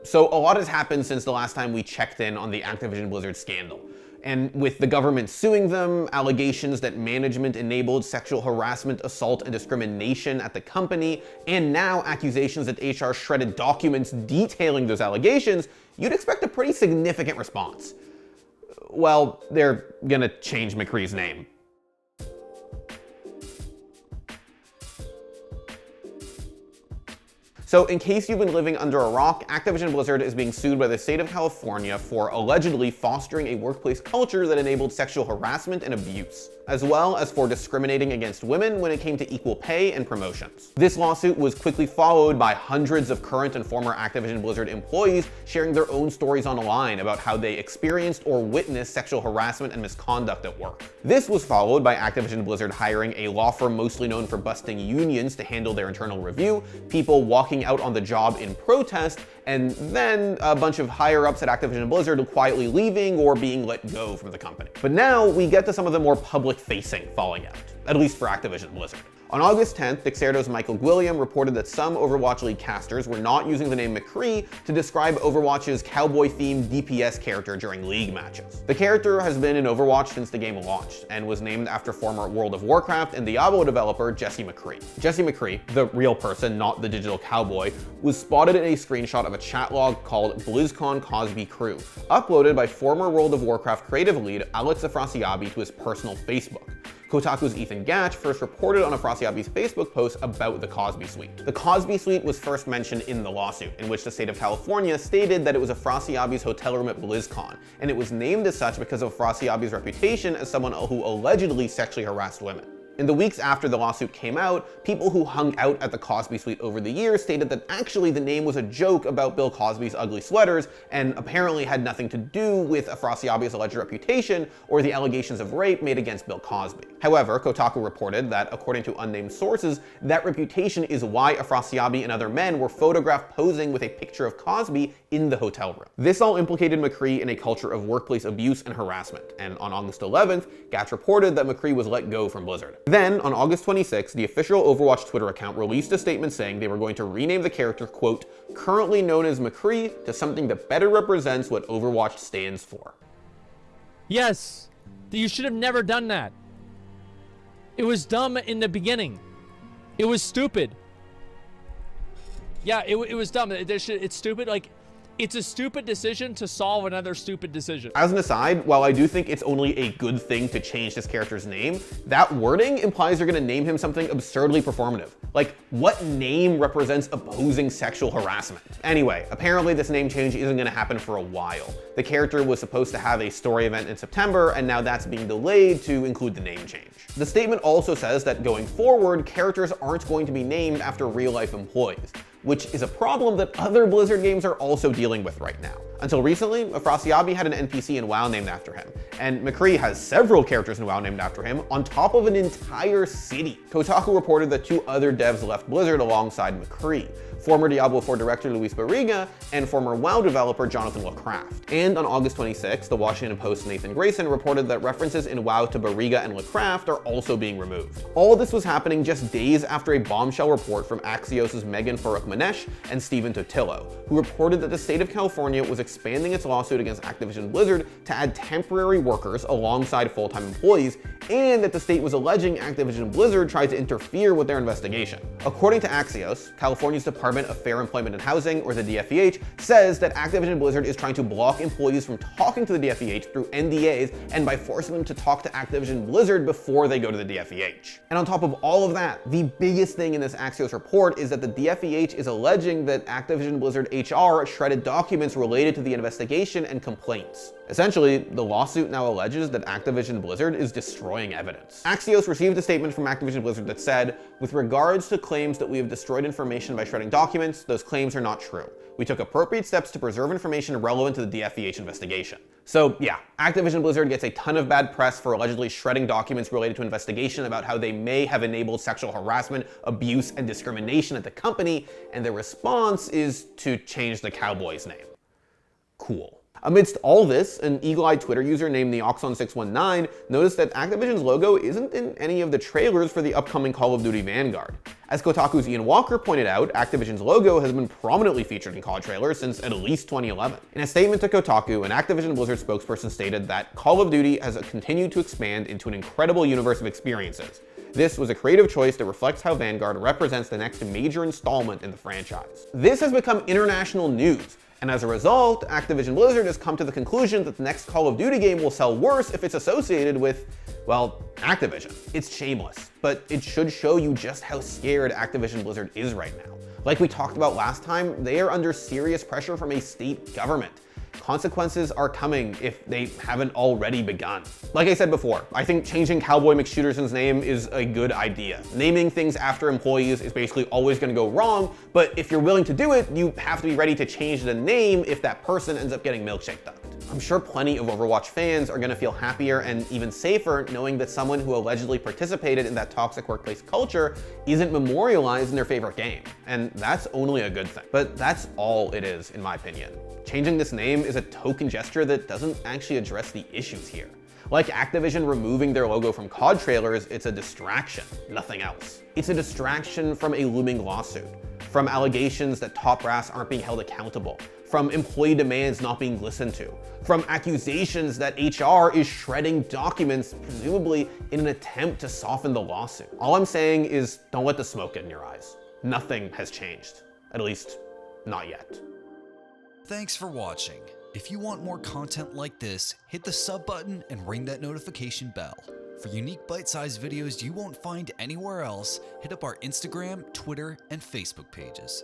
So a lot has happened since the last time we checked in on the Activision Blizzard scandal. And with the government suing them, allegations that management enabled sexual harassment, assault, and discrimination at the company, and now accusations that HR shredded documents detailing those allegations, you'd expect a pretty significant response. Well, they're gonna change McCree's name. So in case you've been living under a rock, Activision Blizzard is being sued by the state of California for allegedly fostering a workplace culture that enabled sexual harassment and abuse, as well as for discriminating against women when it came to equal pay and promotions. This lawsuit was quickly followed by hundreds of current and former Activision Blizzard employees sharing their own stories online about how they experienced or witnessed sexual harassment and misconduct at work. This was followed by Activision Blizzard hiring a law firm mostly known for busting unions to handle their internal review, people walking out on the job in protest, and then a bunch of higher-ups at Activision Blizzard quietly leaving or being let go from the company. But now we get to some of the more public-facing falling out, at least for Activision Blizzard. On August 10th, Dexerto's Michael Gwilliam reported that some Overwatch League casters were not using the name McCree to describe Overwatch's cowboy-themed DPS character during League matches. The character has been in Overwatch since the game launched, and was named after former World of Warcraft and Diablo developer Jesse McCree. Jesse McCree, the real person, not the digital cowboy, was spotted in a screenshot of a chat log called BlizzCon Cosby Crew, uploaded by former World of Warcraft creative lead Alex Afrasiabi to his personal Facebook. Kotaku's Ethan Gatch first reported on Afrasiabi's Facebook post about the Cosby Suite. The Cosby Suite was first mentioned in the lawsuit, in which the state of California stated that it was Afrasiabi's hotel room at BlizzCon, and it was named as such because of Afrasiabi's reputation as someone who allegedly sexually harassed women. In the weeks after the lawsuit came out, people who hung out at the Cosby Suite over the years stated that actually the name was a joke about Bill Cosby's ugly sweaters and apparently had nothing to do with Afrasiabi's alleged reputation or the allegations of rape made against Bill Cosby. However, Kotaku reported that, according to unnamed sources, that reputation is why Afrasiabi and other men were photographed posing with a picture of Cosby in the hotel room. This all implicated McCree in a culture of workplace abuse and harassment, and on August 11th, Gatch reported that McCree was let go from Blizzard. Then, on August 26th, the official Overwatch Twitter account released a statement saying they were going to rename the character, quote, currently known as McCree, to something that better represents what Overwatch stands for. Yes, you should have never done that. It was dumb in the beginning. It was stupid. Yeah, it was dumb. It's stupid. Like, it's a stupid decision to solve another stupid decision. As an aside, while I do think it's only a good thing to change this character's name, that wording implies you're gonna name him something absurdly performative. Like, what name represents opposing sexual harassment? Anyway, apparently this name change isn't gonna happen for a while. The character was supposed to have a story event in September, and now that's being delayed to include the name change. The statement also says that going forward, characters aren't going to be named after real-life employees, which is a problem that other Blizzard games are also dealing with right now. Until recently, Afrasiabi had an NPC in WoW named after him, and McCree has several characters in WoW named after him, on top of an entire city. Kotaku reported that 2 other devs left Blizzard alongside McCree, former Diablo 4 director Luis Barriga and former WoW developer Jonathan LaCraft. And on August 26th, the Washington Post's Nathan Grayson reported that references in WoW to Barriga and LaCraft are also being removed. All this was happening just days after a bombshell report from Axios' Megan Farouk-Manesh and Stephen Totillo, who reported that the state of California was expanding its lawsuit against Activision Blizzard to add temporary workers alongside full-time employees, and that the state was alleging Activision Blizzard tried to interfere with their investigation. According to Axios, California's Department of Fair Employment and Housing, or the DFEH, says that Activision Blizzard is trying to block employees from talking to the DFEH through NDAs and by forcing them to talk to Activision Blizzard before they go to the DFEH. And on top of all of that, the biggest thing in this Axios report is that the DFEH is alleging that Activision Blizzard HR shredded documents related to the investigation and complaints. Essentially, the lawsuit now alleges that Activision Blizzard is destroying evidence. Axios received a statement from Activision Blizzard that said, with regards to claims that we have destroyed information by shredding documents, those claims are not true. We took appropriate steps to preserve information relevant to the DFEH investigation. So yeah, Activision Blizzard gets a ton of bad press for allegedly shredding documents related to investigation about how they may have enabled sexual harassment, abuse, and discrimination at the company, and their response is to change the Cowboys name. Cool. Amidst all this, an eagle-eyed Twitter user named theoxon619 noticed that Activision's logo isn't in any of the trailers for the upcoming Call of Duty Vanguard. As Kotaku's Ian Walker pointed out, Activision's logo has been prominently featured in COD trailers since at least 2011. In a statement to Kotaku, an Activision Blizzard spokesperson stated that Call of Duty has continued to expand into an incredible universe of experiences. This was a creative choice that reflects how Vanguard represents the next major installment in the franchise. This has become international news, and as a result, Activision Blizzard has come to the conclusion that the next Call of Duty game will sell worse if it's associated with, well, Activision. It's shameless, but it should show you just how scared Activision Blizzard is right now. Like we talked about last time, they are under serious pressure from a state government. Consequences are coming if they haven't already begun. Like I said before, I think changing Cowboy McShooterson's name is a good idea. Naming things after employees is basically always going to go wrong, but if you're willing to do it, you have to be ready to change the name if that person ends up getting milkshake ducked. I'm sure plenty of Overwatch fans are going to feel happier and even safer knowing that someone who allegedly participated in that toxic workplace culture isn't memorialized in their favorite game. And that's only a good thing. But that's all it is, in my opinion. Changing this name is a token gesture that doesn't actually address the issues here. Like Activision removing their logo from COD trailers, it's a distraction, nothing else. It's a distraction from a looming lawsuit, from allegations that top brass aren't being held accountable, from employee demands not being listened to, from accusations that HR is shredding documents, presumably in an attempt to soften the lawsuit. All I'm saying is don't let the smoke get in your eyes. Nothing has changed, at least not yet. Thanks for watching. If you want more content like this, hit the sub button and ring that notification bell. For unique bite-sized videos you won't find anywhere else, hit up our Instagram, Twitter, and Facebook pages.